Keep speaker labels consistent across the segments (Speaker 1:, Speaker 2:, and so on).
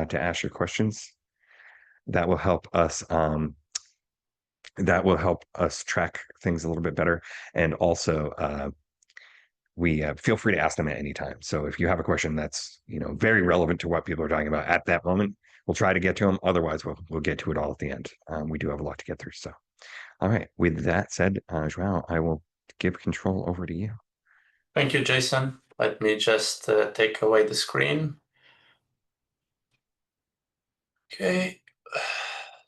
Speaker 1: to ask your questions. That will help us track things a little bit better. And also, we feel free to ask them at any time. So if you have a question that's very relevant to what people are talking about at that moment, we'll try to get to them. Otherwise, we'll get to it all at the end. We do have a lot to get through. So, all right. With that said, João, I will give control over to you.
Speaker 2: Thank you, Jason. Let me just take away the screen. Okay.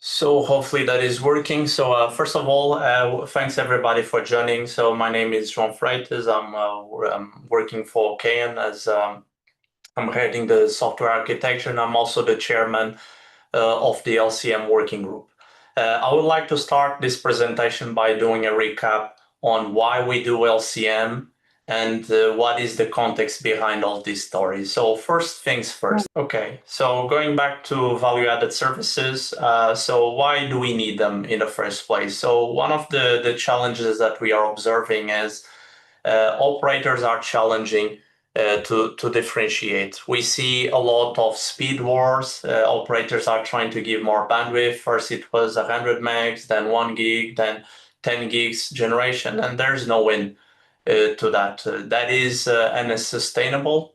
Speaker 2: So hopefully that is working. So first of all, thanks everybody for joining. So my name is João Freitas. I'm working for KN as I'm heading the software architecture, and I'm also the chairman of the LCM working group. I would like to start this presentation by doing a recap on why we do LCM and what is the context behind all these stories. So first things first. Okay, so going back to value-added services, so why do we need them in the first place? So one of the challenges that we are observing is operators are challenging to differentiate. We see a lot of speed wars. Operators are trying to give more bandwidth. First it was 100 megs, then 1 gig, then 10 gigs generation, and there's no win to that. That is unsustainable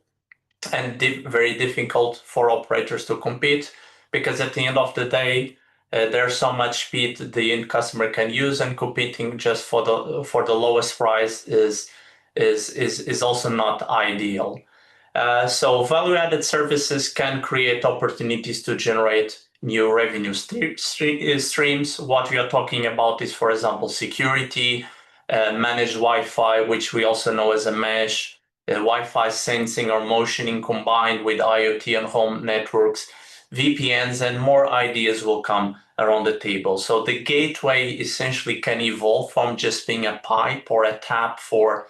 Speaker 2: and very difficult for operators to compete, because at the end of the day, there's so much speed the end customer can use, and competing just for the lowest price is also not ideal. So value-added services can create opportunities to generate new revenue streams. What we are talking about is, for example, security, managed Wi-Fi, which we also know as a mesh, Wi-Fi sensing or motioning combined with IoT and home networks, VPNs, and more ideas will come around the table. So the gateway essentially can evolve from just being a pipe or a tap for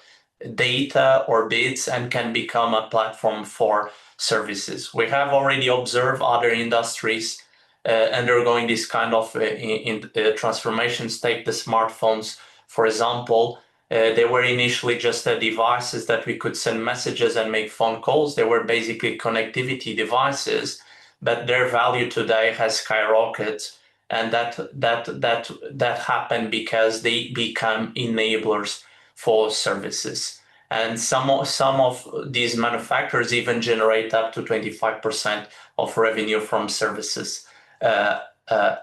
Speaker 2: data or bits and can become a platform for services. We have already observed other industries undergoing this kind of transformations. Take the smartphones, for example. They were initially just devices that we could send messages and make phone calls. They were basically connectivity devices, but their value today has skyrocketed, and that happened because they become enablers for services. And some of these manufacturers even generate up to 25% of revenue from services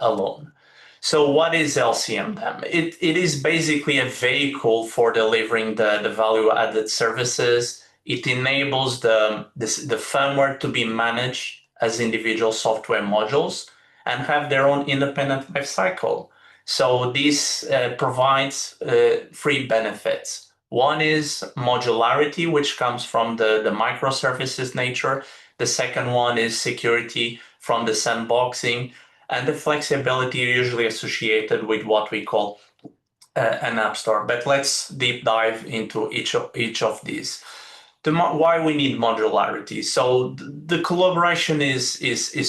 Speaker 2: alone. So what is LCM then? It is basically a vehicle for delivering the value-added services. It enables the firmware to be managed as individual software modules and have their own independent lifecycle. So this provides three benefits. One is modularity, which comes from the microservices nature. The second one is security from the sandboxing, and the flexibility usually associated with what we call an app store. But let's deep dive into each of these. Why we need modularity. So the collaboration is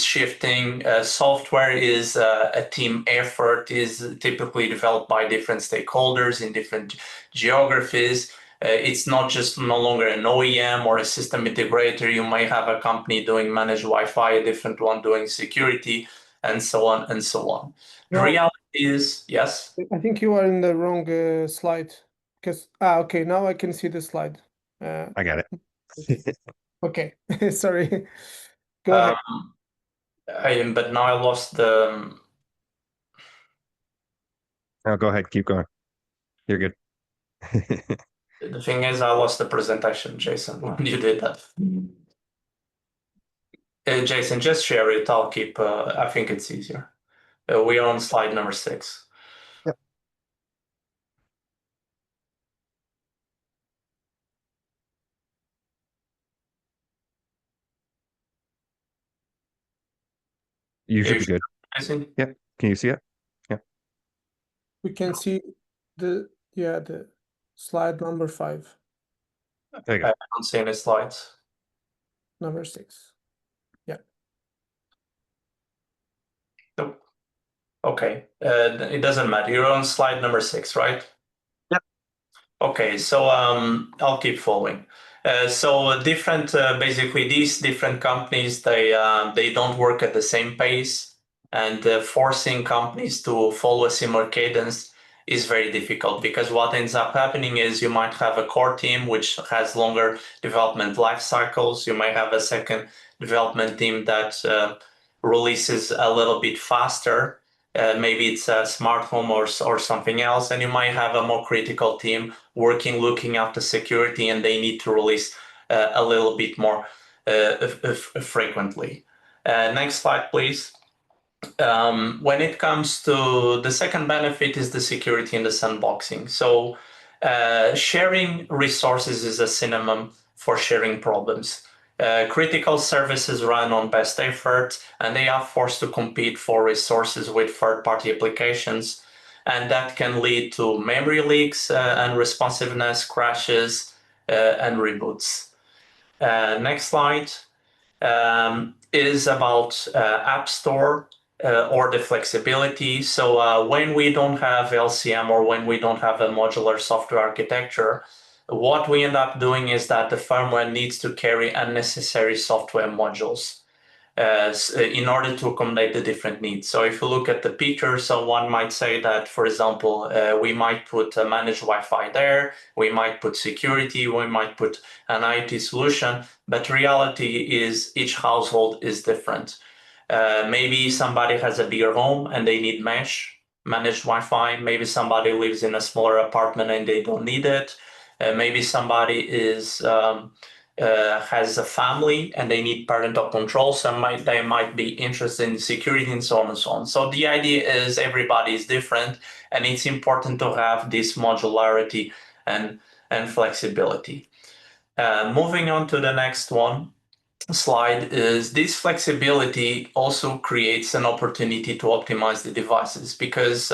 Speaker 2: shifting. Software is a team effort, is typically developed by different stakeholders in different geographies. It's not just no longer an OEM or a system integrator. You may have a company doing managed Wi-Fi, a different one doing security, and so on and so on. The reality is, yes?
Speaker 3: I think you are in the wrong slide. Because okay, now I can see the slide.
Speaker 1: I got it.
Speaker 3: Okay, sorry. Go ahead.
Speaker 2: But now I lost the...
Speaker 1: No, go ahead. Keep going. You're good.
Speaker 2: The thing is, I lost the presentation, Jason, when you did that. Jason, just share it. I'll keep... I think it's easier. We are on slide number 6.
Speaker 1: You should be good. Yep. Can you see it? Yep.
Speaker 3: We can see the slide number 5.
Speaker 1: There you go.
Speaker 2: I don't see any slides.
Speaker 3: Number 6. Yeah.
Speaker 2: Nope. Okay. It doesn't matter. You're on slide number 6, right?
Speaker 1: Yep.
Speaker 2: Okay. So I'll keep following. So different, basically these different companies, they don't work at the same pace, and forcing companies to follow a similar cadence is very difficult, because what ends up happening is you might have a core team which has longer development life cycles. You might have a second development team that releases a little bit faster. Maybe it's a smart home or something else, and you might have a more critical team looking after security, and they need to release a little bit more frequently. Next slide, please. When it comes to the second benefit is the security and the sandboxing. So sharing resources is a synonym for sharing problems. Critical services run on best effort, and they are forced to compete for resources with third-party applications, and that can lead to memory leaks, unresponsiveness, crashes, and reboots. Next slide is about App Store or the flexibility. So when we don't have LCM or when we don't have a modular software architecture, what we end up doing is that the firmware needs to carry unnecessary software modules in order to accommodate the different needs. So if you look at the picture, so one might say that, for example, we might put a managed Wi-Fi there, we might put security, we might put an IT solution, but reality is each household is different. Maybe somebody has a bigger home and they need managed Wi-Fi. Maybe somebody lives in a smaller apartment and they don't need it. Maybe somebody has a family and they need parental control, so they might be interested in security and so on and so on. So the idea is everybody is different, and it's important to have this modularity and flexibility. Moving on to the next slide is this flexibility also creates an opportunity to optimize the devices, because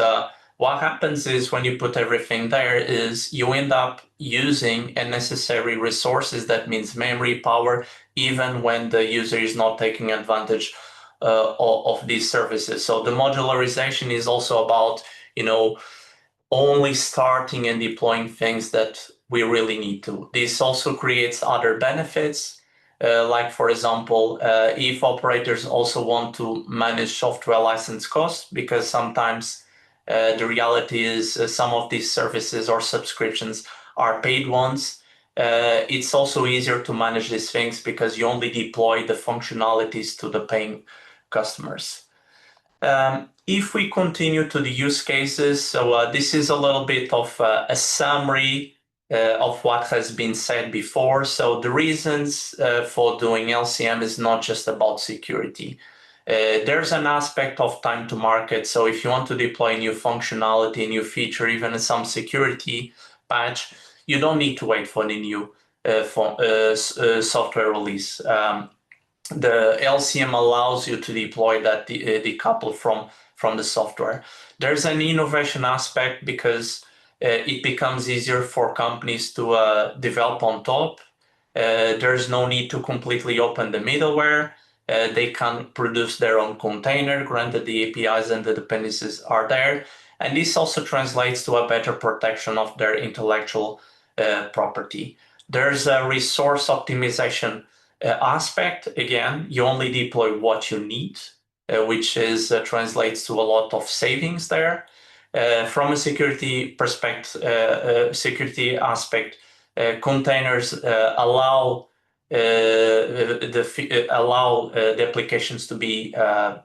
Speaker 2: what happens is when you put everything there is you end up using unnecessary resources. That means memory, power, even when the user is not taking advantage of these services. So the modularization is also about, only starting and deploying things that we really need to. This also creates other benefits. Like, for example, if operators also want to manage software license costs, because sometimes the reality is some of these services or subscriptions are paid ones. It's also easier to manage these things because you only deploy the functionalities to the paying customers. If we continue to the use cases, so this is a little bit of a summary of what has been said before. So the reasons for doing LCM is not just about security. There's an aspect of time to market. So if you want to deploy new functionality, new feature, even some security patch, you don't need to wait for the new software release. The LCM allows you to deploy that decoupled from the software. There's an innovation aspect because it becomes easier for companies to develop on top. There's no need to completely open the middleware. They can produce their own container, granted the APIs and the dependencies are there. And this also translates to a better protection of their intellectual property. There's a resource optimization aspect. Again, you only deploy what you need, which translates to a lot of savings there. From a security perspective, security aspect, containers allow the applications to be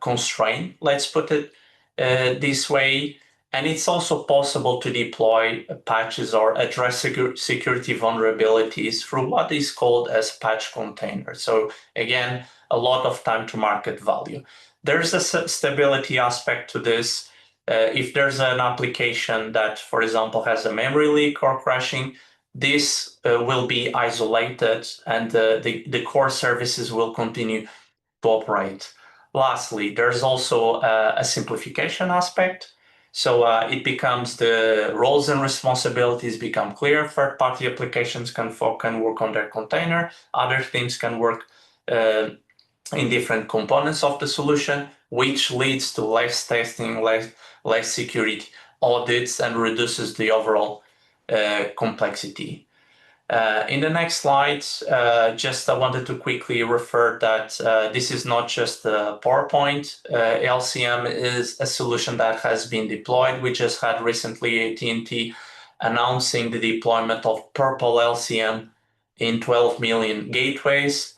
Speaker 2: constrained, let's put it this way. And it's also possible to deploy patches or address security vulnerabilities through what is called as patch containers. So again, a lot of time to market value. There's a stability aspect to this. If there's an application that, for example, has a memory leak or crashing, this will be isolated and the core services will continue to operate. Lastly, there's also a simplification aspect. So it becomes the roles and responsibilities become clear. Third-party applications can work on their container. Other teams can work in different components of the solution, which leads to less testing, less security audits, and reduces the overall complexity. In the next slide, I wanted to quickly refer that this is not just a PowerPoint. LCM is a solution that has been deployed. We just had recently AT&T announcing the deployment of prpl LCM in 12 million gateways.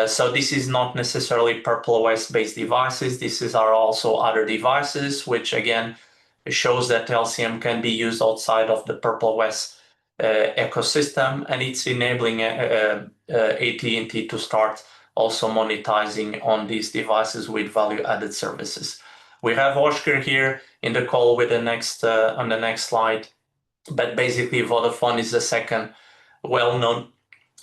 Speaker 2: So this is not necessarily prpl based devices. These are also other devices, which again shows that LCM can be used outside of the prpl ecosystem, and it's enabling AT&T to start also monetizing on these devices with value-added services. We have Óscar here in the call with the next on the next slide, but basically Vodafone is the second well-known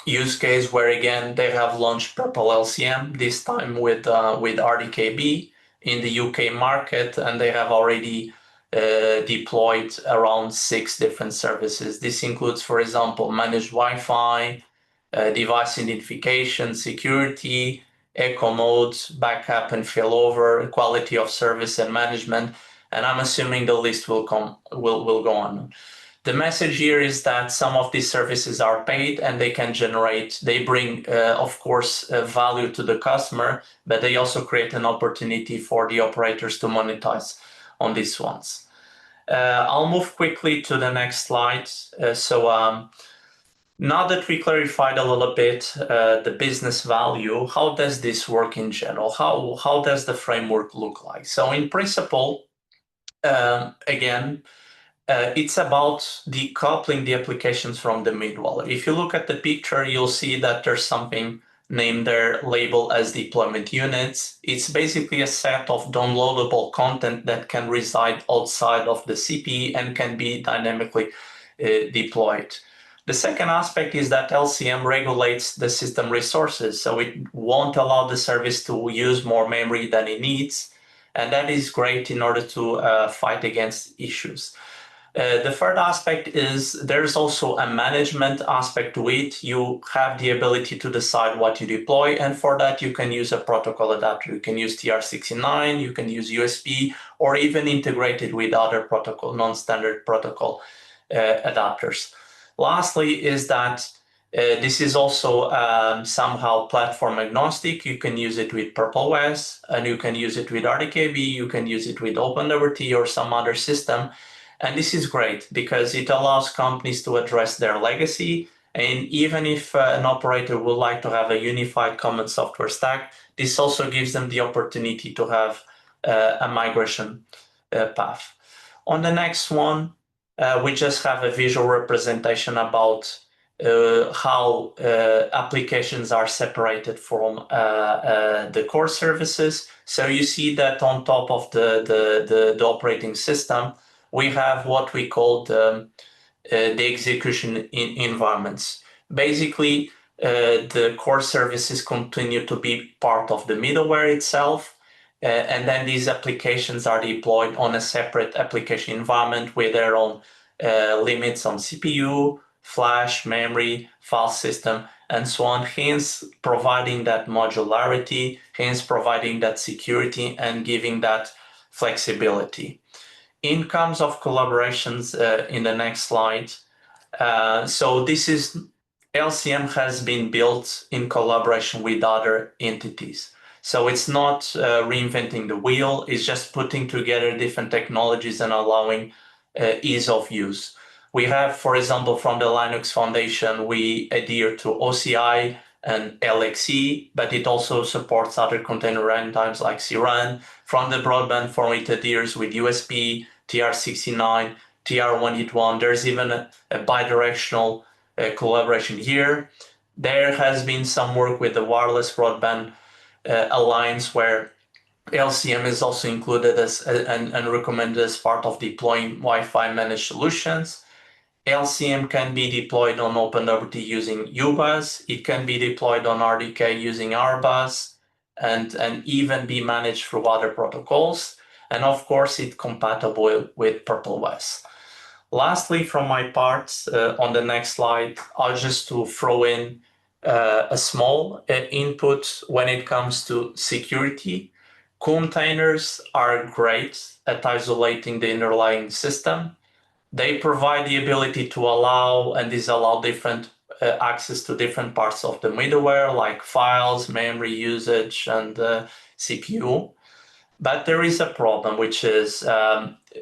Speaker 2: use case where again they have launched prpl LCM, this time with RDK-B in the UK market, and they have already deployed around 6 different services. This includes, for example, managed Wi-Fi, device identification, security, echo modes, backup and failover, quality of service and management, and I'm assuming the list will go on. The message here is that some of these services are paid and they bring, of course, value to the customer, but they also create an opportunity for the operators to monetize on these ones. I'll move quickly to the next slide. Now that we clarified a little bit the business value, how does this work in general? How does the framework look like? So in principle, again, it's about decoupling the applications from the middleware. If you look at the picture, you'll see that there's something named there labeled as deployment units. It's basically a set of downloadable content that can reside outside of the CPE and can be dynamically deployed. The second aspect is that LCM regulates the system resources, so it won't allow the service to use more memory than it needs, and that is great in order to fight against issues. The third aspect is there's also a management aspect to it. You have the ability to decide what you deploy, and for that you can use a protocol adapter. You can use TR69, you can use USB, or even integrate it with other protocol, non-standard protocol adapters. Lastly is that this is also somehow platform agnostic. You can use it with prpl-OS, and you can use it with RDK-B, you can use it with OpenWrt or some other system. And this is great because it allows companies to address their legacy. And even if an operator would like to have a unified common software stack, this also gives them the opportunity to have a migration path. On the next one, we just have a visual representation about how applications are separated from the core services. So you see that on top of the operating system, we have what we call the execution environments. Basically, the core services continue to be part of the middleware itself, and then these applications are deployed on a separate application environment with their own limits on CPU, flash, memory, file system, and so on, hence providing that modularity, hence providing that security and giving that flexibility. In terms of collaborations in the next slide, so this is LCM has been built in collaboration with other entities. So it's not reinventing the wheel, it's just putting together different technologies and allowing ease of use. We have, for example, from the Linux Foundation, we adhere to OCI and LXC, but it also supports other container runtimes like CRUN. From the broadband forum, it adheres with USB, TR69, TR181. There's even a bidirectional collaboration here. There has been some work with the Wireless Broadband Alliance where LCM is also included as and recommended as part of deploying Wi-Fi managed solutions. LCM can be deployed on OpenWrt using UBus. It can be deployed on RDK using RBus and even be managed through other protocols. And of course, it's compatible with prpl-OS. Lastly, from my part, on the next slide, I'll just to throw in a small input when it comes to security. Containers are great at isolating the underlying system. They provide the ability to allow and disallow different access to different parts of the middleware, like files, memory usage, and CPU. But there is a problem, which is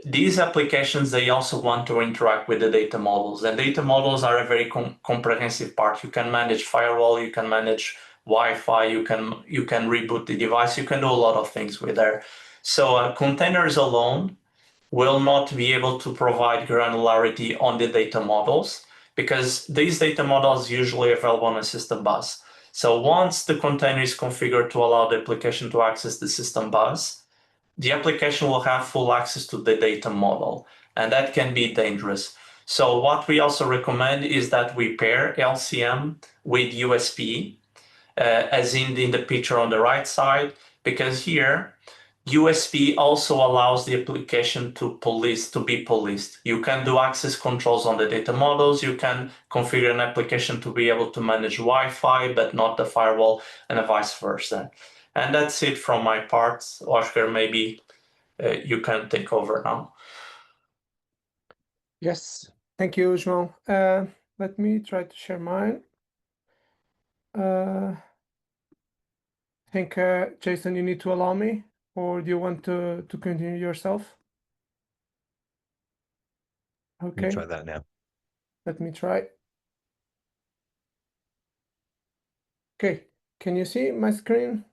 Speaker 2: these applications, they also want to interact with the data models. And data models are a very comprehensive part. You can manage firewall, you can manage Wi-Fi, you can reboot the device, you can do a lot of things with there. So containers alone will not be able to provide granularity on the data models, because these data models usually available on a system bus. So once the container is configured to allow the application to access the system bus, the application will have full access to the data model, and that can be dangerous. So what we also recommend is that we pair LCM with USP, as in the picture on the right side, because here USP also allows the application to be policed. You can do access controls on the data models. You can configure an application to be able to manage Wi-Fi, but not the firewall, and vice versa. And that's it from my part. Oscar, maybe you can take over now.
Speaker 3: Yes, thank you, João. Let me try to share mine. I think, Jason, you need to allow me, or do you want to continue yourself? Okay.
Speaker 1: Try that now.
Speaker 3: Let me try. Okay, can you see my screen?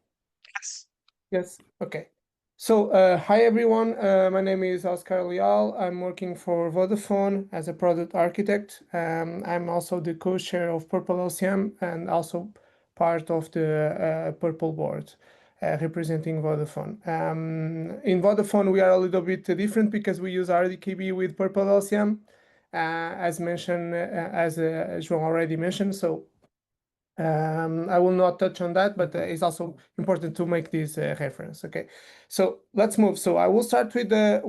Speaker 1: Yes.
Speaker 3: Yes, okay. So, hi everyone, my name is Óscar Leal. I'm working for Vodafone as a product architect. I'm also the co-chair of prpl and also part of the prpl board, representing Vodafone. In Vodafone, we are a little bit different because we use RDK-B with prpl, as mentioned, as João already mentioned. So I will not touch on that, but it's also important to make this reference. Okay, so let's move. So I will start with the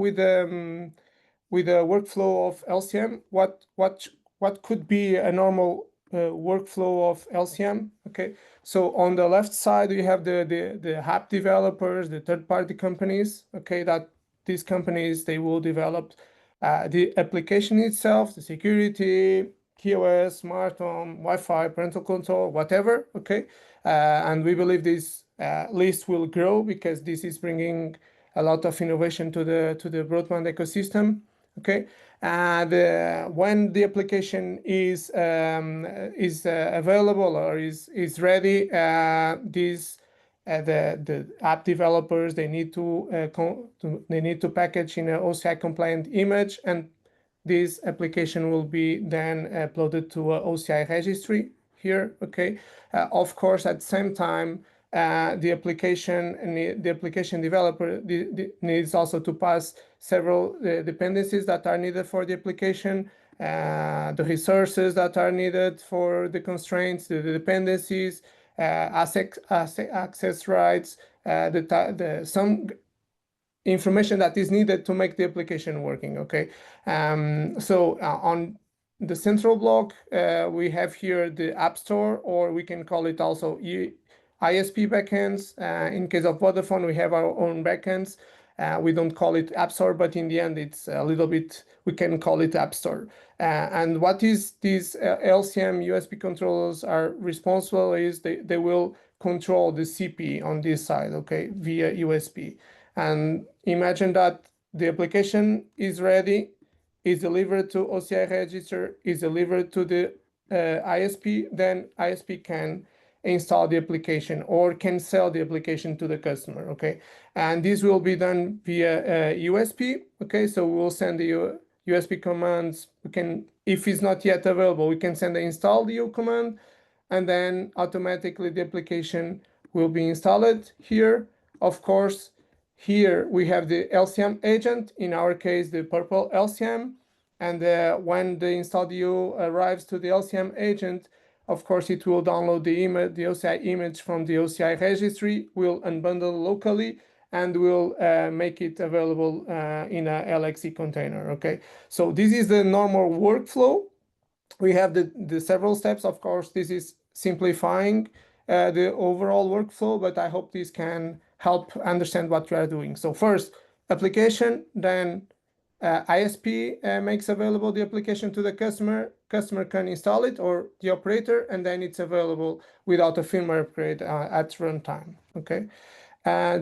Speaker 3: workflow of LCM. What could be a normal workflow of LCM? Okay, so on the left side we have the app developers, the third-party companies. Okay, that these companies, they will develop the application itself, the security, QoS, smart home, Wi-Fi, parental control, whatever. Okay, and we believe this list will grow because this is bringing a lot of innovation to the broadband ecosystem. Okay, and when the application is available or is ready, the app developers, they need to package in an OCI compliant image, and this application will be then uploaded to a OCI registry here. Okay, of course, at the same time, the application developer needs also to pass several dependencies that are needed for the application, the resources that are needed for the constraints, the dependencies, access rights, some information that is needed to make the application working. Okay, so on the central block, we have here the App Store, or we can call it also ISP backends. In case of Vodafone, we have our own backends. We don't call it App Store, but in the end, it's a little bit, we can call it App Store. And what is these LCM USB controllers are responsible is they will control the CPE on this side, okay, via USB. And imagine that the application is ready, is delivered to OCI register, is delivered to the ISP, then ISP can install the application or can sell the application to the customer. Okay, and this will be done via USB. Okay, so we'll send the USB commands. We can, if it's not yet available, we can send the install the command, and then automatically the application will be installed here. Of course, here we have the LCM agent, in our case the prpl LCM, and when the install.io arrives to the LCM agent, of course it will download the image, the OCI image from the OCI registry, will unbundle locally, and will make it available in a LXC container. Okay, so this is the normal workflow. We have the several steps. Of course, this is simplifying the overall workflow, but I hope this can help understand what we are doing. So first, application, then ISP makes available the application to the customer. Customer can install it, or the operator, and then it's available without a firmware upgrade at runtime. Okay.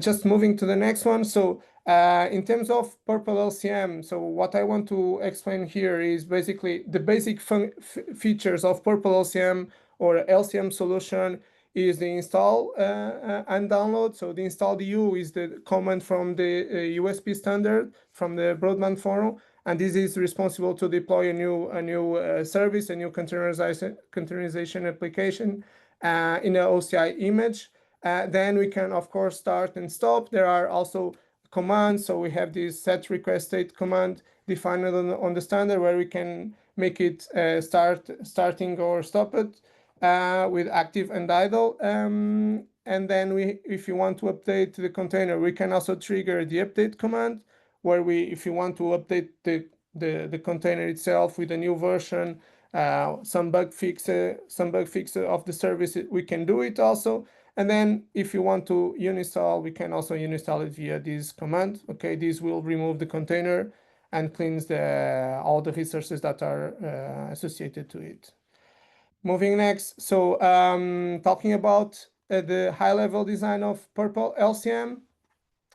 Speaker 3: Just moving to the next one. So in terms of prpl LCM, so what I want to explain here is basically the basic features of prpl LCM or LCM solution is the install and download. So the install DU is the command from the USB standard from the broadband forum, and this is responsible to deploy a new service, a new containerization application in an OCI image. Then we can, of course, start and stop. There are also commands. So we have this set request state command defined on the standard where we can make it starting or stop it with active and idle. And then if you want to update the container, we can also trigger the update command where if you want to update the container itself with a new version, some bug fix of the service, we can do it also. And then if you want to uninstall, we can also uninstall it via this command. Okay, this will remove the container and cleans all the resources that are associated to it. Moving next, so talking about the high-level design of prpl LCM.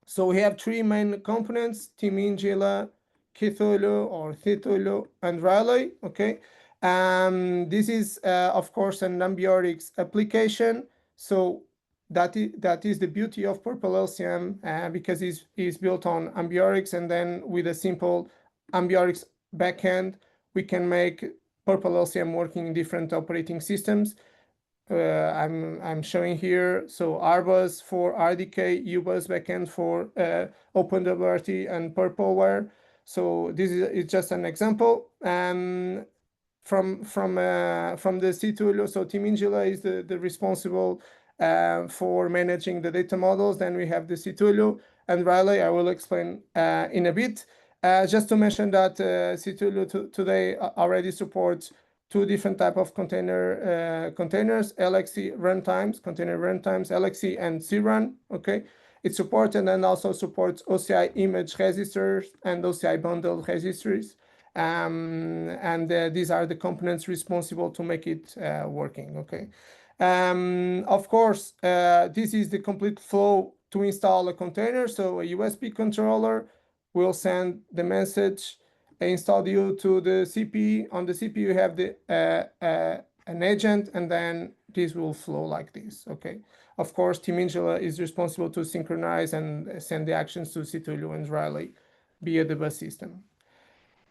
Speaker 3: So we have three main components: Timingila, Cthulhu or Cthulhu, and Riley. Okay, this is of course an Ambiorix application. So that is the beauty of prpl LCM because it's built on Ambiorix, and then with a simple Ambiorix backend, we can make prpl LCM working in different operating systems. I'm showing here, so RBus for RDK, UBus backend for OpenWRT and prplware. So this is just an example. And from the Cthulhu, so Timingila is the responsible for managing the data models. Then we have the Cthulhu and Riley. I will explain in a bit. Just to mention that Cthulhu today already supports two different types of containers, LXC runtimes, container runtimes, LXC and crun. Okay, it supports and then also supports OCI image registers and OCI bundle registries. And these are the components responsible to make it working. Okay. Of course, this is the complete flow to install a container. So a USB controller will send the message install you to the CPE. On the CPE, you have an agent, and then this will flow like this. Okay. Of course, Timingila is responsible to synchronize and send the actions to Cthulhu and Riley via the bus system.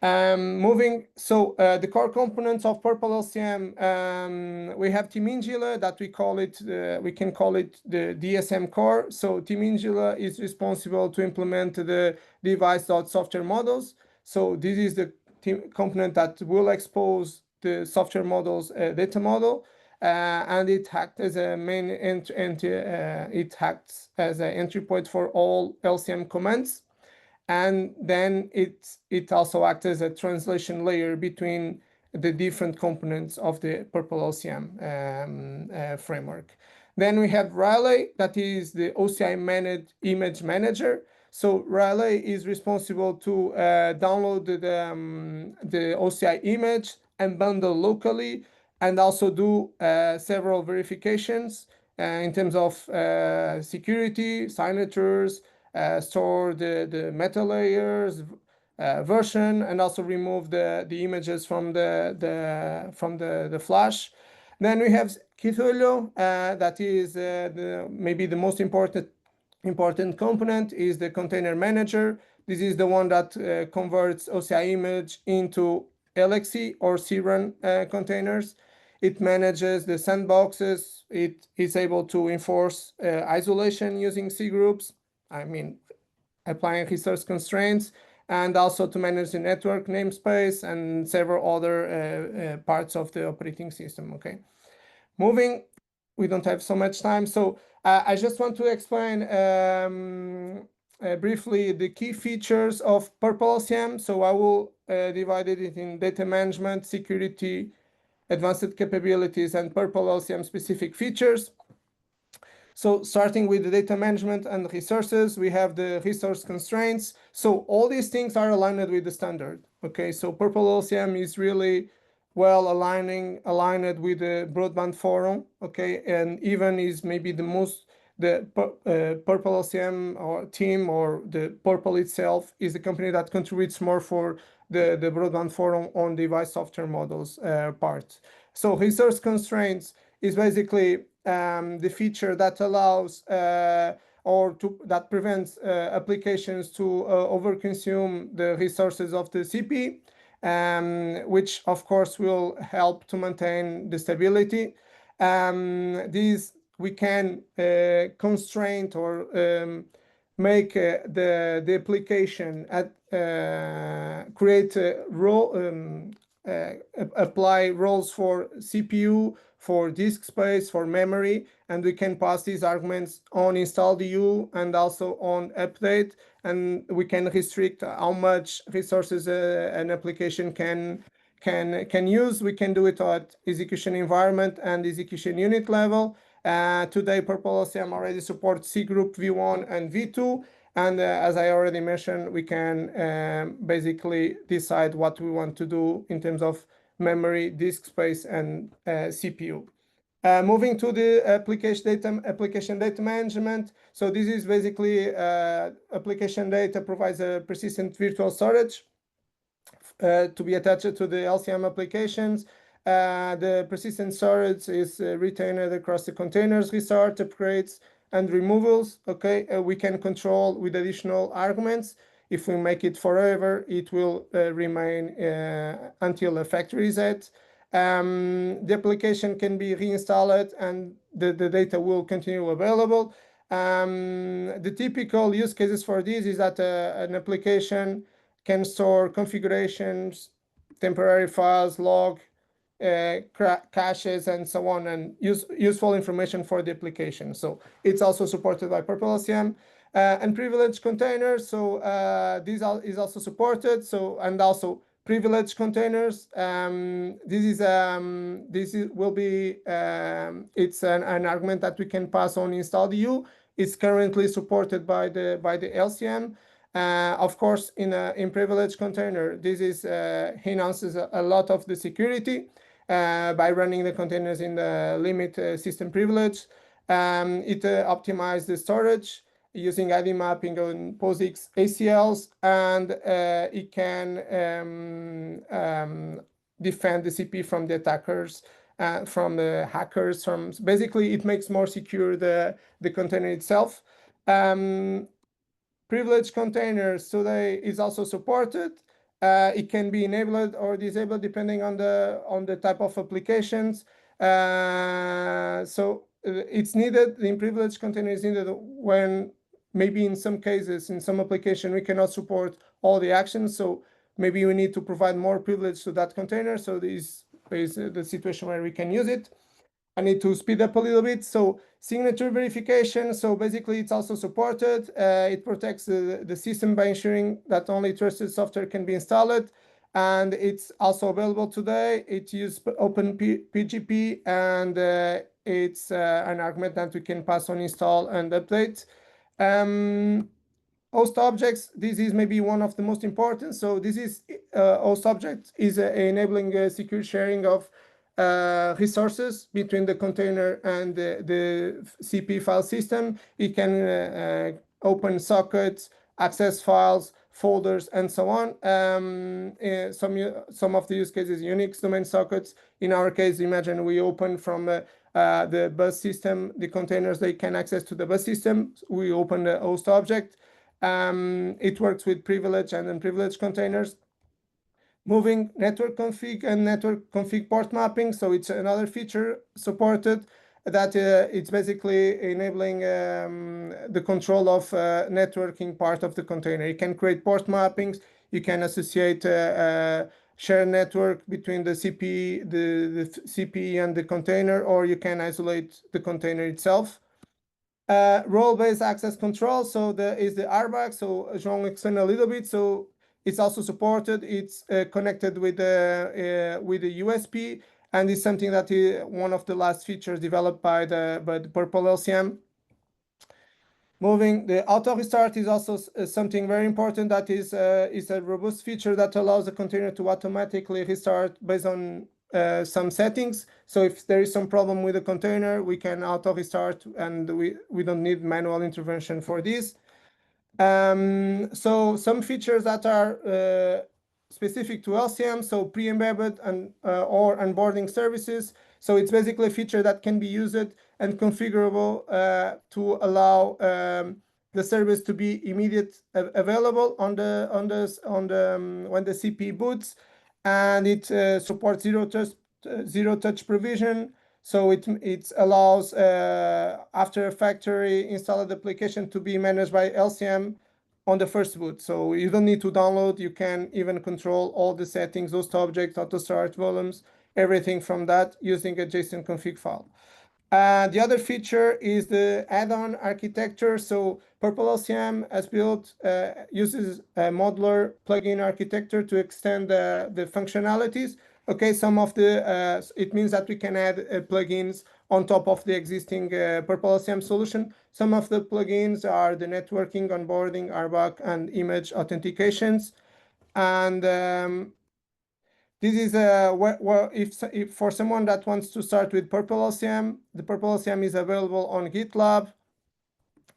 Speaker 3: Moving, so the core components of prpl LCM, we have Timingila that we can call it the DSM core. So Timingila is responsible to implement the device.software models. So this is the component that will expose the software models data model, and it acts as a main it acts as an entry point for all LCM commands. And then it also acts as a translation layer between the different components of the prpl LCM framework. Then we have Riley, that is the OCI image manager. So Riley is responsible to download the OCI image and bundle locally, and also do several verifications in terms of security, signatures, store the meta layers, version, and also remove the images from the flash. Then we have Cthulhu, that is maybe the most important component is the container manager. This is the one that converts OCI image into LXC or crun containers. It manages the sandboxes. It is able to enforce isolation using C groups. I mean, applying resource constraints, and also to manage the network namespace and several other parts of the operating system. Okay, moving, we don't have so much time, so I just want to explain briefly the key features of prpl LCM. So I will divide it in data management, security, advanced capabilities, and prpl LCM specific features. So starting with the data management and resources, we have the resource constraints. So all these things are aligned with the standard. Okay, so purpl LCM is really well aligned with the broadband forum. Okay, and even is maybe the most the purpl LCM or team or the purpl itself is the company that contributes more for the broadband forum on device software models part. So resource constraints is basically the feature that allows that prevents applications to overconsume the resources of the CPE, which of course will help to maintain the stability. These we can constrain or make the application create role apply roles for CPU, for disk space, for memory, and we can pass these arguments on install DU and also on update, and we can restrict how much resources an application can use. We can do it at execution environment and execution unit level. Today, purpl LCM already supports C group V1 and V2. And as I already mentioned, we can basically decide what we want to do in terms of memory, disk space, and CPU. Moving to the application data management. So this is basically application data provides a persistent virtual storage to be attached to the LCM applications. The persistent storage is retained across the containers, restart, upgrades, and removals. Okay, we can control with additional arguments. If we make it forever, it will remain until a factory reset. The application can be reinstalled and the data will continue available. The typical use cases for this is that an application can store configurations, temporary files, log, caches, and so on, and useful information for the application. So it's also supported by purpl LCM. And privileged containers, so this is also supported. So, and also privileged containers. This will be it's an argument that we can pass on install DU. It's currently supported by the LCM. Of course, in privileged container, this enhances a lot of the security by running the containers in the limit system privilege. It optimizes the storage using ID mapping on POSIX ACLs, and it can defend the CP from the attackers, from the hackers. Basically, it makes more secure the container itself. Privileged containers today is also supported. It can be enabled or disabled depending on the type of applications. So it's needed. The privileged container is needed when maybe in some cases, in some application, we cannot support all the actions. So maybe we need to provide more privilege to that container. So this is the situation where we can use it. I need to speed up a little bit. So signature verification. So basically, it's also supported. It protects the system by ensuring that only trusted software can be installed. And it's also available today. It uses OpenPGP, and it's an argument that we can pass on install and update. Host objects, this is maybe one of the most important. So this is host object is enabling secure sharing of resources between the container and the CP file system. It can open sockets, access files, folders, and so on. Some of the use cases, Unix domain sockets. In our case, imagine we open from the bus system, the containers they can access to the bus system. We open the host object. It works with privileged and unprivileged containers. Moving network config and network config port mapping. So it's another feature supported that it's basically enabling the control of networking part of the container. You can create port mappings. You can associate share network between the CPE, the CPE and the container, or you can isolate the container itself. Role-based access control. So there is the RBAC. So João explained a little bit. So it's also supported. It's connected with the USP, and it's something that is one of the last features developed by the purpl LCM. Moving, the auto restart is also something very important. That is a robust feature that allows the container to automatically restart based on some settings. So if there is some problem with the container, we can auto restart, and we don't need manual intervention for this. So some features that are specific to LCM, so pre-embedded and or onboarding services. So it's basically a feature that can be used and configurable to allow the service to be available on the when the CPE boots, and it supports zero touch provision. So it allows after a factory installed application to be managed by LCM on the first boot. So you don't need to download. You can even control all the settings, host objects, auto start volumes, everything from that using a JSON config file. The other feature is the add-on architecture. So prpl has built uses a modular plugin architecture to extend the functionalities. Okay, some of the it means that we can add plugins on top of the existing prpl solution. Some of the plugins are the networking, onboarding, RBAC, and image authentications. And this is if for someone that wants to start with prpl, the prpl is available on GitLab.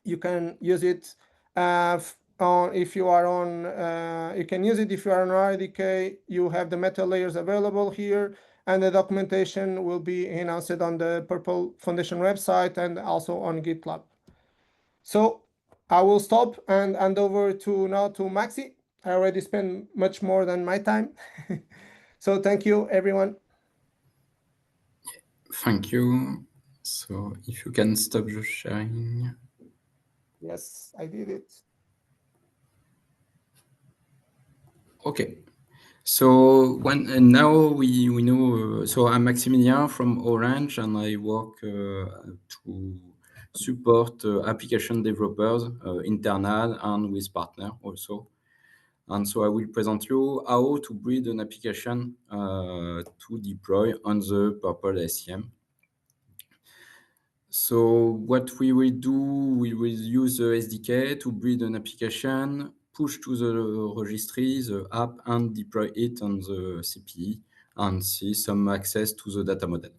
Speaker 3: You can use it if you are on. You can use it if you are on RDK. You have the meta layers available here, and the documentation will be announced on the Prpl Foundation website and also on GitLab. So I will stop and hand over now to Maxi. I already spent much more than my time. So thank you, everyone.
Speaker 4: Thank you. So if you can stop your sharing.
Speaker 3: Yes, I did it.
Speaker 4: Okay. So now we know. So I'm Maximilien from Orange, and I work to support application developers, internal and with partner also. And so I will present you how to build an application to deploy on the prpl LCM. So what we will do, we will use the SDK to build an application, push to the registry, the app, and deploy it on the CPE and see some access to the data model.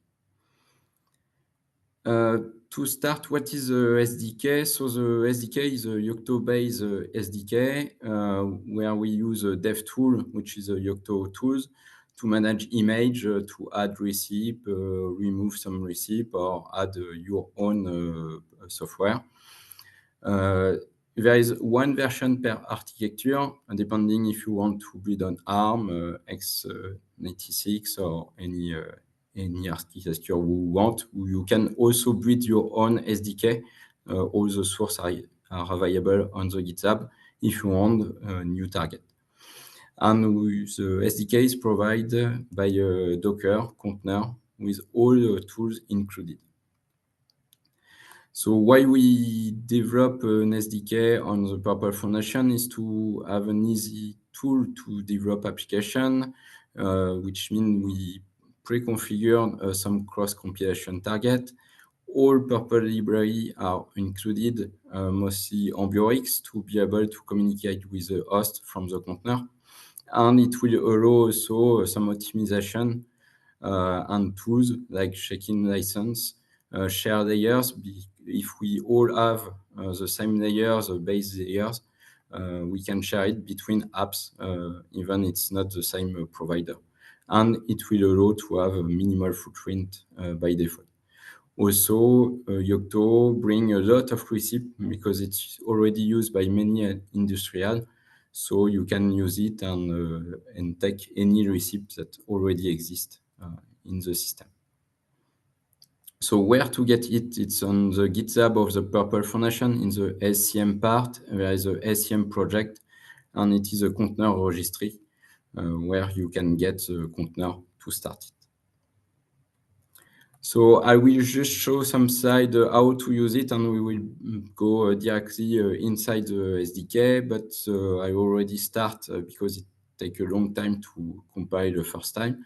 Speaker 4: To start, what is the SDK? So the SDK is a Yocto-based SDK where we use a dev tool, which is a Yocto tools, to manage image, to add receipt, remove some receipt, or add your own software. There is one version per architecture, depending if you want to build on ARM, x86, or any architecture you want. You can also build your own SDK. All the sources are available on the GitHub if you want a new target. And the SDK is provided by a Docker container with all the tools included. So why we develop an SDK on the Prpl Foundation is to have an easy tool to develop application, which means we pre-configure some cross-compilation target. All Prpl library are included, mostly AmbuX, to be able to communicate with the host from the container. And it will allow also some optimization and tools like checking license, share layers. If we all have the same layers, the base layers, we can share it between apps, even it's not the same provider. And it will allow to have a minimal footprint by default. Also, Yocto bring a lot of receipts because it's already used by many industrial. So you can use it and take any receipt that already exists in the system. So where to get it? It's on the GitHub of the Prpl Foundation. In the LCM part, there is a LCM project, and it is a container registry where you can get the container to start it. So I will just show some slide how to use it, and we will go directly inside the SDK, but I already start because it takes a long time to compile the first time.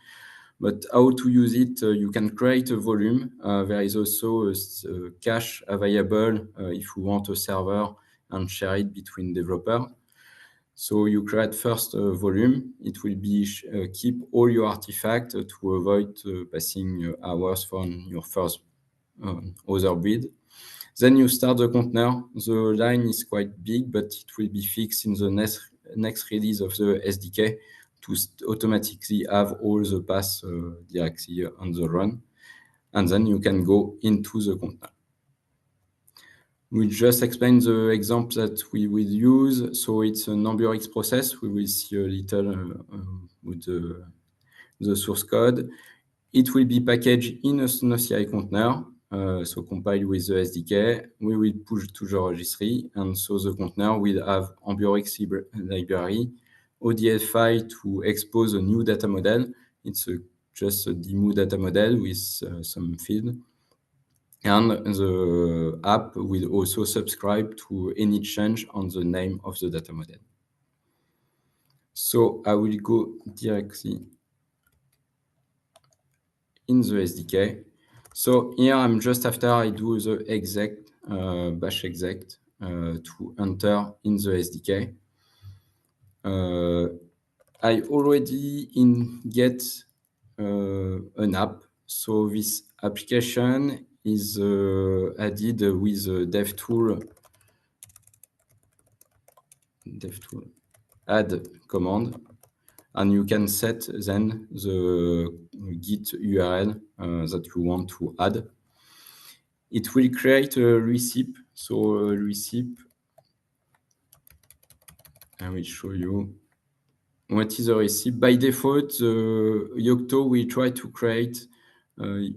Speaker 4: But how to use it? You can create a volume. There is also a cache available if you want a server and share it between developers. So you create first a volume. It will be keep all your artifacts to avoid passing hours from your first other build. Then you start the container. The line is quite big, but it will be fixed in the next release of the SDK to automatically have all the paths directly on the run. And then you can go into the container. We just explained the example that we will use. So it's an AmbiorX process. We will see a little with the source code. It will be packaged in a CI container. So compiled with the SDK, we will push to the registry, and so the container will have AmbiorX library, ODF file to expose a new data model. It's just a demo data model with some field. And the app will also subscribe to any change on the name of the data model. So I will go directly in the SDK. So here I'm just after I do the exec, bash exec to enter in the SDK. I already get an app. So this application is added with a DevTool add command. And you can set then the Git URL that you want to add. It will create a receipt. So a receipt, I will show you what is a receipt. By default, Yocto will try to create a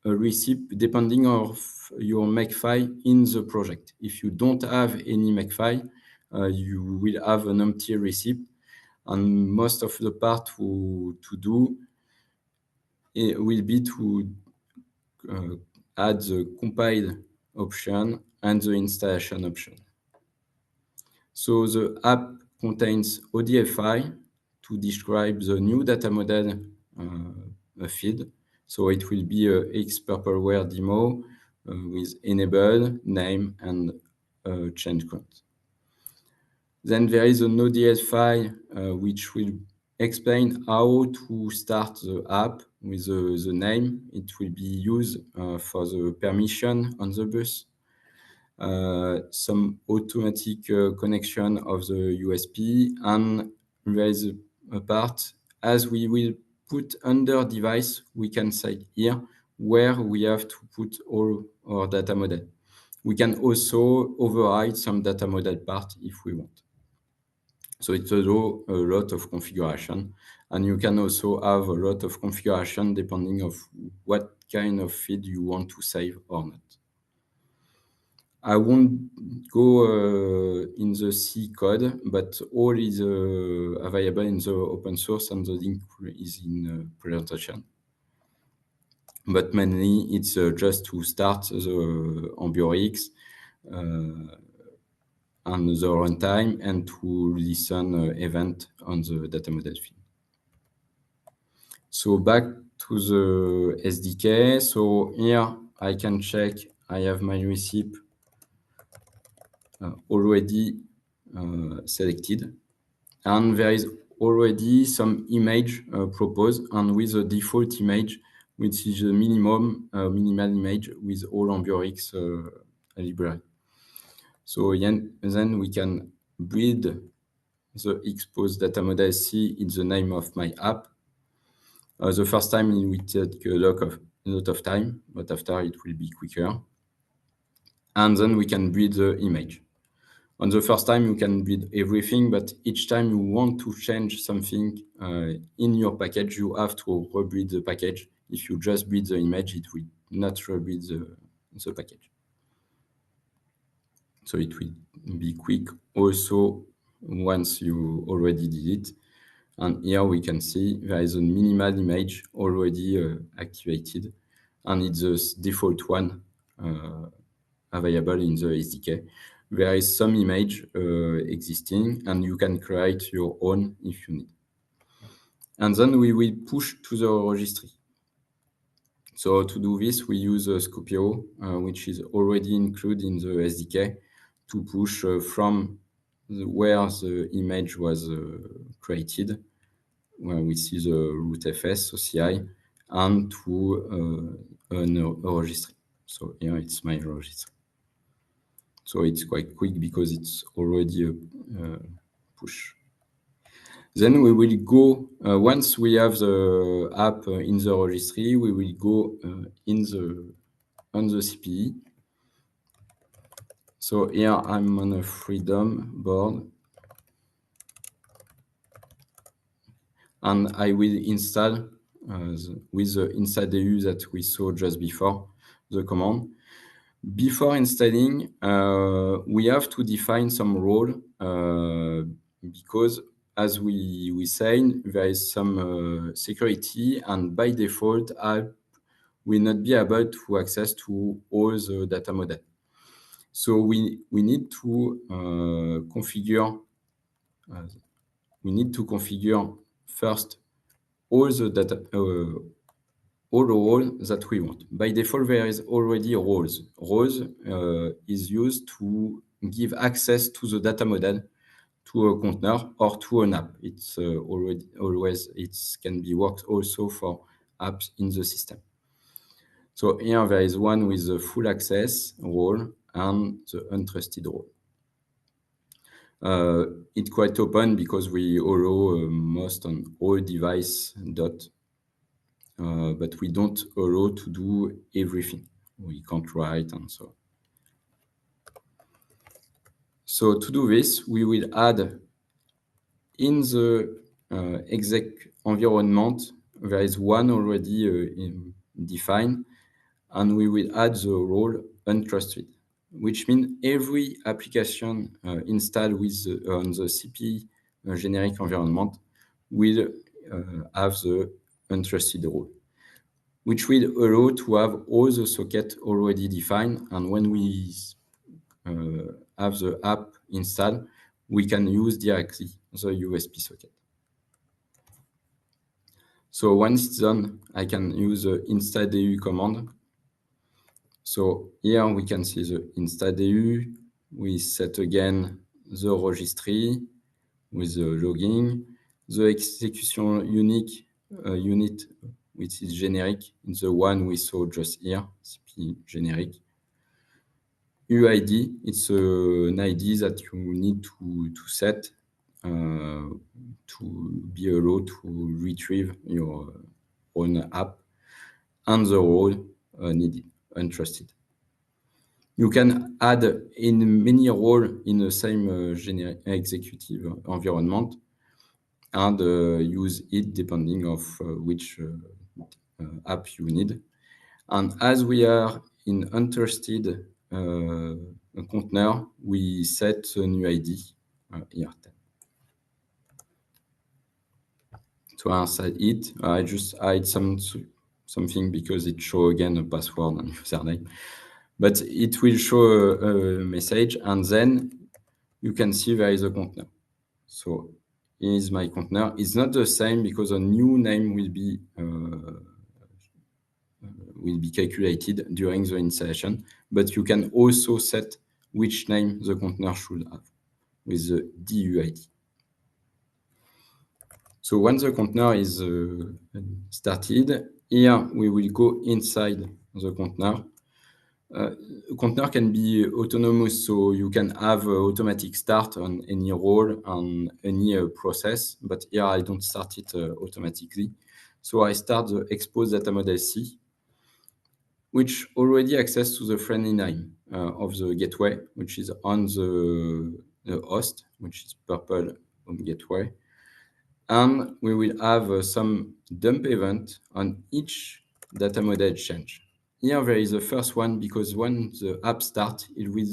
Speaker 4: receipt depending on your makefile in the project. If you don't have any makefile, you will have an empty receipt. And most of the part to do will be to add the compile option and the installation option. So the app contains ODF file to describe the new data model feed. So it will be a X-prplware demo with enable, name, and change count. Then there is an ODS file which will explain how to start the app with the name. It will be used for the permission on the bus. Some automatic connection of the USB, and there is a part, as we will put under device, we can say here where we have to put all our data model. We can also override some data model part if we want. So it's also a lot of configuration, and you can also have a lot of configuration depending on what kind of feed you want to save or not. I won't go in the C code, but all is available in the open source, and the link is in presentation. But mainly it's just to start the AmbiorX on the runtime and to listen event on the data model feed. So back to the SDK. So here I can check I have my receipt already selected, and there is already some image proposed, and with a default image, which is the minimal image with all AmbiorX library. So then we can build the exposed data model C in the name of my app. The first time it will take a lot of time, but after it will be quicker. And then we can build the image. On the first time, you can build everything, but each time you want to change something in your package, you have to rebuild the package. If you just build the image, it will not rebuild the package. So it will be quick also once you already did it. And here we can see there is a minimal image already activated, and it's the default one available in the SDK. There is some image existing, and you can create your own if you need. and then we will push to the registry. So to do this, we use CPE, which is already included in the SDK, to push from where the image was created, where we see the rootfs, so CI, and to a registry. So here it's my registry. So it's quite quick because it's already a push. Then we will go, once we have the app in the registry, we will go on the CPE. So here I'm on a Freedom board. And I will install with the install.du that we saw just before, the command. Before installing, we have to define some role because, as we say, there is some security, and by default, app will not be able to access to all the data model. So we need to configure. We need to configure first all the data. All roles that we want. By default, there is already roles. Roles is used to give access to the data model to a container or to an app. It's always, it can be worked also for apps in the system. So here there is one with the full access role and the untrusted role. It's quite open because we allow most on all device dot. But we don't allow to do everything. We can't write and so on. So to do this, we will add in the exec environment, there is one already defined, and we will add the role untrusted, which means every application installed with on the CPE generic environment will have the untrusted role, which will allow to have all the sockets already defined. And when we have the app installed, we can use directly the USB socket. So once it's done, I can use the install.du command. So here we can see the install.du. We set again the registry with the logging, the execution unique unit, which is generic, the one we saw just here, CPE generic. UID, it's an ID that you need to set to be allowed to retrieve your own app, and the role needed, untrusted. You can add in many roles in the same generic executive environment and use it depending of which app you need. And as we are in untrusted container, we set a new ID here. To inside it, I just hide something because it shows again a password and username. But it will show a message, and then you can see there is a container. So here is my container. It's not the same because a new name will be calculated during the installation, but you can also set which name the container should have with the DUID. So once the container is started, here we will go inside the container. Container can be autonomous, so you can have automatic start on any role and any process, but here I don't start it automatically. So I start the expose data model C, which already access to the friendly name of the gateway, which is on the host, which is prpl home gateway. And we will have some dump event on each data model change. Here there is the first one because when the app starts, it will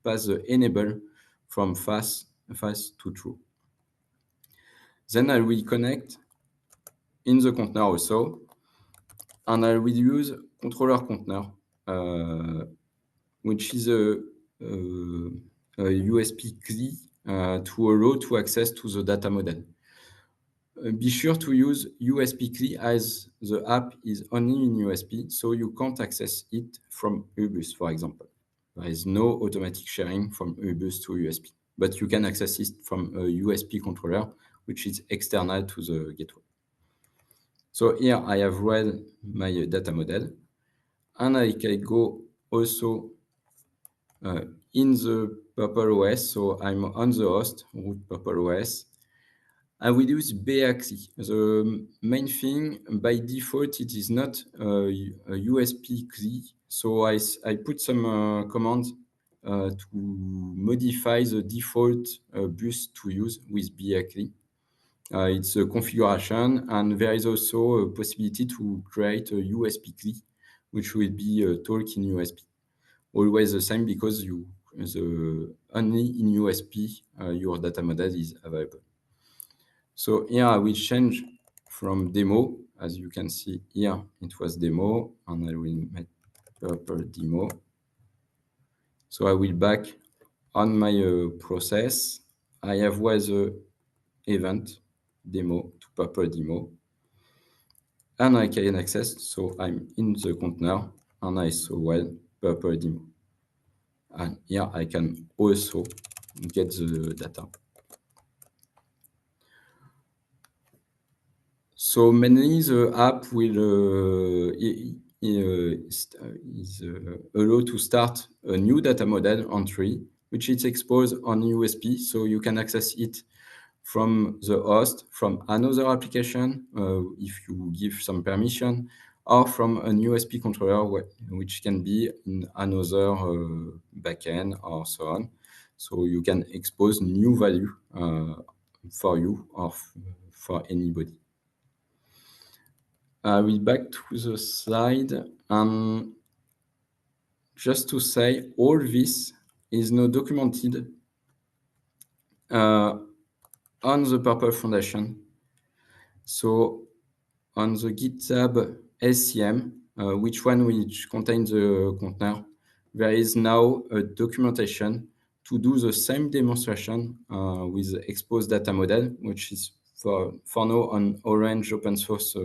Speaker 4: pass the enable from false to true. Then I will connect in the container also, and I will use controller container, which is a USB key to allow to access to the data model. be sure to use USB-CLI as the app is only in USB, so you can't access it from Ubus, for example. There is no automatic sharing from Ubus to USB, but you can access it from a USB controller, which is external to the gateway. So here I have read my data model, and I can go also in the prplOS. So I'm on the host, root prplOS. I will use BACLI. The main thing, by default, it is not a USB CLI. So I put some commands to modify the default bus to use with BACLI. It's a configuration, and there is also a possibility to create a USB CLI, which will be a talk in USB. Always the same, because only in USB your data model is available. So here I will change from demo. As you can see here, it was demo, and I will make prpl demo. So I will back on my process. I have weather event demo to prpl demo, and I can access. So I'm in the container, and I saw well prpl demo. And here I can also get the data. So mainly the app will is allowed to start a new data model entry, which is exposed on USB, so you can access it from the host, from another application, if you give some permission, or from an USB controller, which can be in another backend or so on. So you can expose new value for you or for anybody. I will back to the slide. Just to say, all this is now documented on the prpl Foundation. So on the GitHub LCM, which contains the container, there is now a documentation to do the same demonstration with the exposed data model, which is for now on Orange open source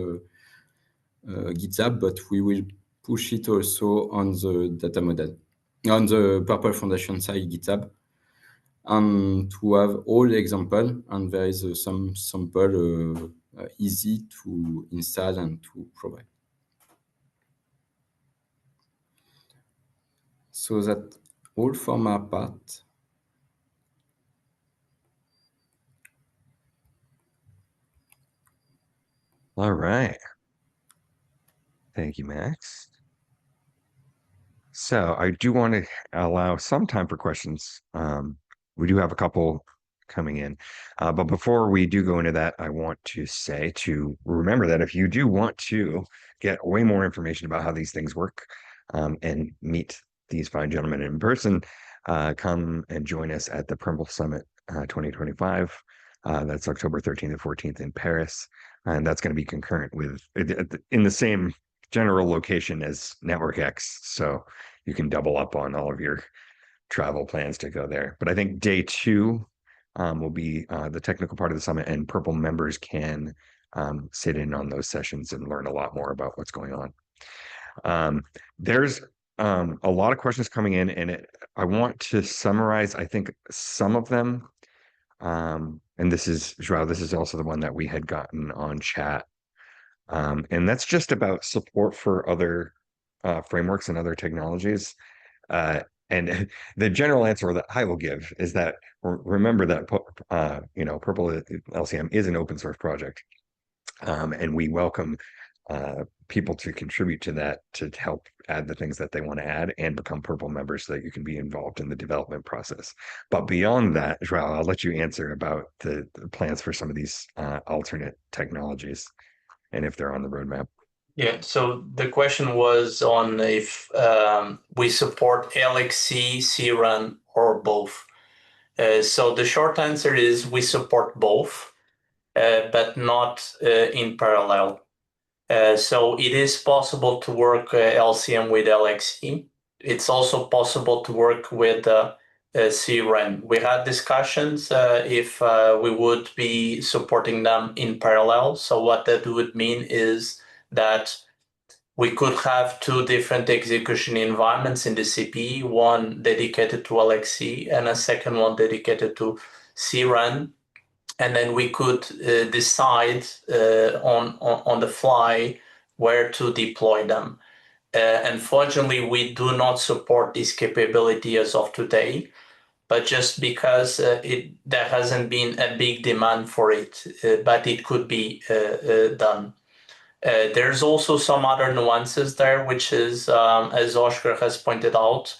Speaker 4: GitHub, but we will push it also on the data model, on the prpl Foundation side GitHub, and to have all the example, and there is some sample easy to install and to provide. So that's all for my part.
Speaker 1: All right. Thank you, Max. So I do want to allow some time for questions. We do have a couple coming in. But before we do go into that, I want to say to remember that if you do want to get way more information about how these things work and meet these fine gentlemen in person, come and join us at the prpl Summit 2025. That's October 13th and 14th in Paris. And that's going to be concurrent with in the same general location as Network X. So you can double up on all of your travel plans to go there. But I think day 2 will be the technical part of the summit, and prpl members can sit in on those sessions and learn a lot more about what's going on. There's a lot of questions coming in, and I want to summarize, I think, some of them. And this is, João, this is also the one that we had gotten on chat. And that's just about support for other frameworks and other technologies. And the general answer that I will give is that remember that prpl LCM is an open source project, and we welcome people to contribute to that, to help add the things that they want to add and become prpl members so that you can be involved in the development process. But beyond that, João, I'll let you answer about the plans for some of these alternate technologies and if they're on the roadmap.
Speaker 2: Yeah, so the question was on if we support LXC, CRUN, or both. So the short answer is we support both, but not in parallel. So it is possible to work LCM with LXC. It's also possible to work with CRAN. We had discussions if we would be supporting them in parallel. So what that would mean is that we could have two different execution environments in the CPE, one dedicated to LXC and a second one dedicated to CRAN. And then we could decide on the fly where to deploy them. Unfortunately, we do not support this capability as of today, but just because there hasn't been a big demand for it, but it could be done. There's also some other nuances there, which is, as Oscar has pointed out,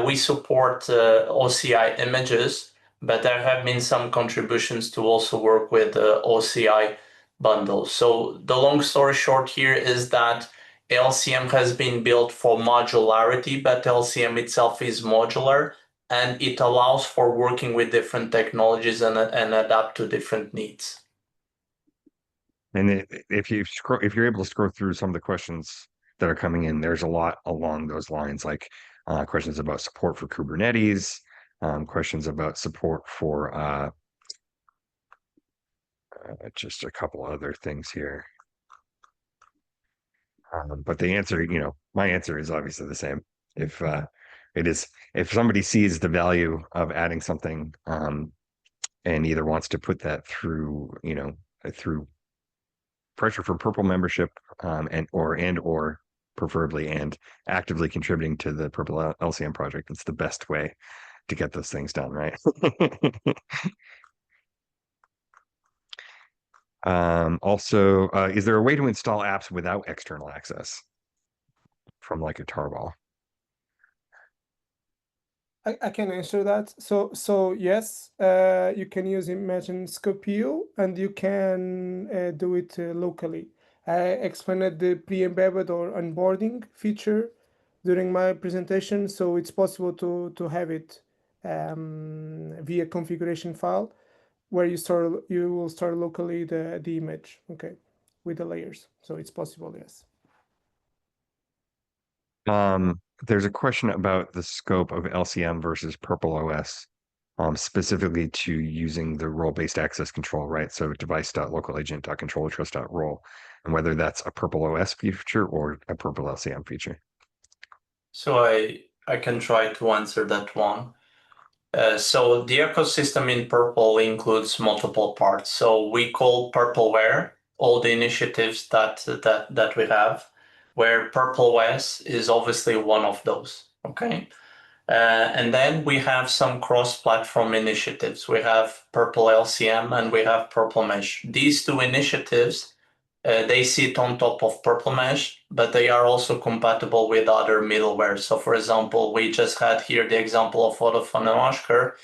Speaker 2: we support OCI images, but there have been some contributions to also work with OCI bundles. So the long story short here is that LCM has been built for modularity, but LCM itself is modular, and it allows for working with different technologies and adapt to different needs.
Speaker 1: And if you're able to scroll through some of the questions that are coming in, there's a lot along those lines, like questions about support for Kubernetes, questions about support for just a couple other things here. But the answer, my answer is obviously the same. If somebody sees the value of adding something and either wants to put that through, through pressure for Purple membership or preferably and actively contributing to the Purple LCM project, it's the best way to get those things done, right? Also, is there a way to install apps without external access from like a tarball?
Speaker 3: I can answer that. So yes, you can use Imagine Scopio, and you can do it locally. I explained the pre-embedded or onboarding feature during my presentation, so it's possible to have it via configuration file, where you will store locally the image, okay, with the layers. So it's possible, yes.
Speaker 1: There's a question about the scope of LCM versus prplOS, specifically to using the role-based access control, right? So device.localagent.controllertrust.role, and whether that's a prplOS feature or a Purple LCM feature.
Speaker 2: So I can try to answer that one. So the ecosystem in Purple includes multiple parts. So we call prplware all the initiatives that we have, where prplOS is obviously one of those. Okay. And then we have some cross-platform initiatives. We have Purple LCM and we have Purple Mesh. These two initiatives, they sit on top of Purple Mesh, but they are also compatible with other middleware. So for example, we just had here the example of Vodafone and Oscar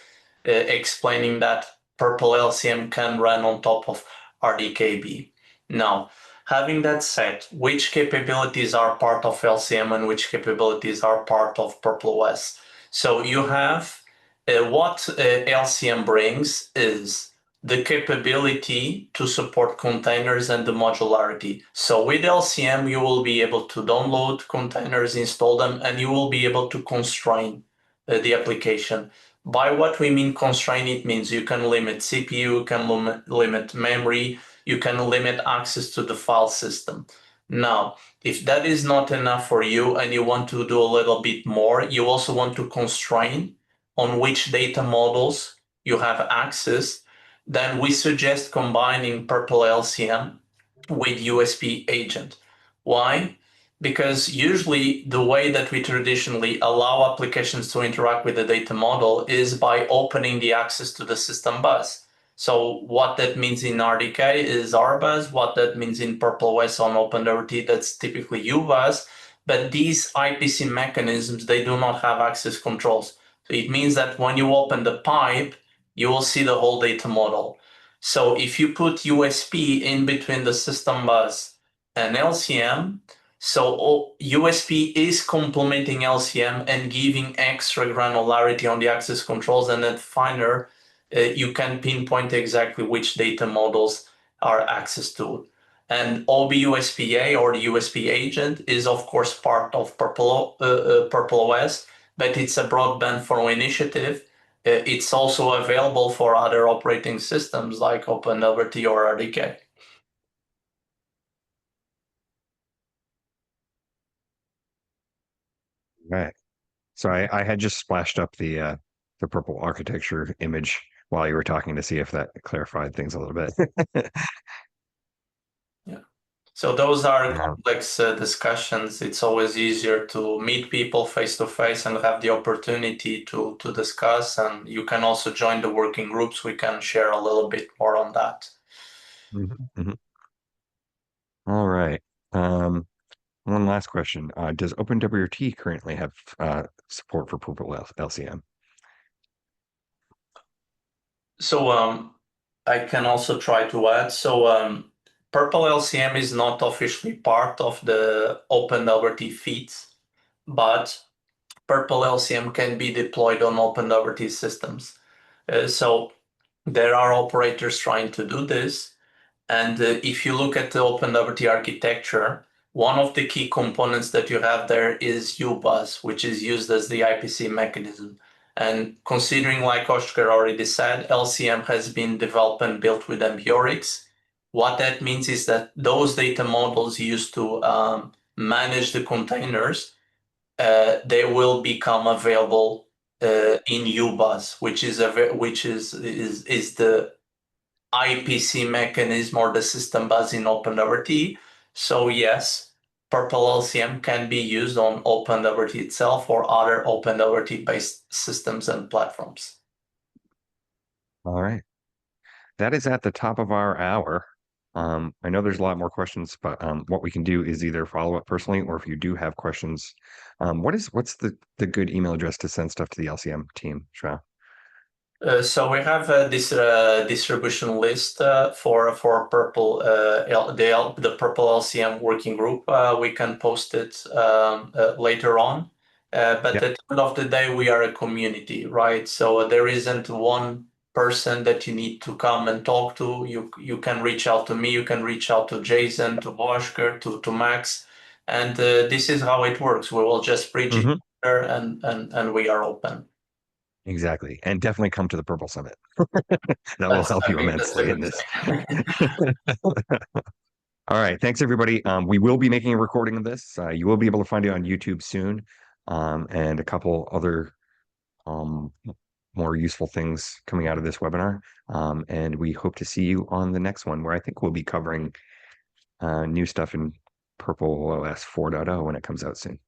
Speaker 2: explaining that Purple LCM can run on top of RDK-B. Now, having that said, which capabilities are part of LCM and which capabilities are part of prplOS? So you have what LCM brings is the capability to support containers and the modularity. So with LCM, you will be able to download containers, install them, and you will be able to constrain the application. By what we mean constrain, it means you can limit CPU, you can limit memory, you can limit access to the file system. Now, if that is not enough for you and you want to do a little bit more, you also want to constrain on which data models you have access, then we suggest combining Purple LCM with USB agent. Why? Because usually the way that we traditionally allow applications to interact with the data model is by opening the access to the system bus. So what that means in RDK is RBus, what that means in prplOS on OpenWrt, that's typically UBus, but these IPC mechanisms, they do not have access controls. So it means that when you open the pipe, you will see the whole data model. So if you put USB in between the system bus and LCM, so USB is complementing LCM and giving extra granularity on the access controls, and then finer, you can print exactly which data models are access to. And OBUSPA or the USB agent is of course part of prplOS, but it's a broadband for initiative. It's also available for other operating systems like OpenLVT or RDK.
Speaker 1: Right. So I had just splashed up the purple architecture image while you were talking to see if that clarified things a little bit.
Speaker 2: Yeah. So those are complex discussions. It's always easier to meet people face to face and have the opportunity to discuss. And you can also join the working groups. We can share a little bit more on that.
Speaker 1: All right. One last question. Does OpenWRT currently have support for prpl LCM?
Speaker 2: So I can also try to add. So prpl LCM is not officially part of the OpenWRT feeds, but prpl LCM can be deployed on OpenWRT systems. So there are operators trying to do this. And if you look at the OpenWRT architecture, one of the key components that you have there is UBus, which is used as the IPC mechanism. And considering, like Óscar already said, LCM has been developed and built with Ambiorix. What that means is that those data models used to manage the containers, they will become available in UBus, which is the IPC mechanism or the system bus in OpenWRT. So yes, prpl LCM can be used on OpenWRT itself or other OpenWRT based systems and platforms.
Speaker 1: All right. That is at the top of our hour. I know there's a lot more questions, but what we can do is either follow up personally, or if you do have questions, what's the good email address to send stuff to the LCM team, João?
Speaker 2: So we have this distribution list for prpl the prpl LCM working group. We can post it later on. But at the end of the day, we are a community, right? So there isn't one person that you need to come and talk to. You can reach out to me. You can reach out to Jason, to Óscar, to Max, and this is how it works. We will just bridge each other, and we are open.
Speaker 1: Exactly. And definitely come to the Purple Summit. That will help you immensely in this. All right. Thanks, everybody. We will be making a recording of this. You will be able to find it on YouTube soon, and a couple other more useful things coming out of this webinar. And we hope to see you on the next one, where I think we'll be covering new stuff in prpl OS 4.0 when it comes out soon.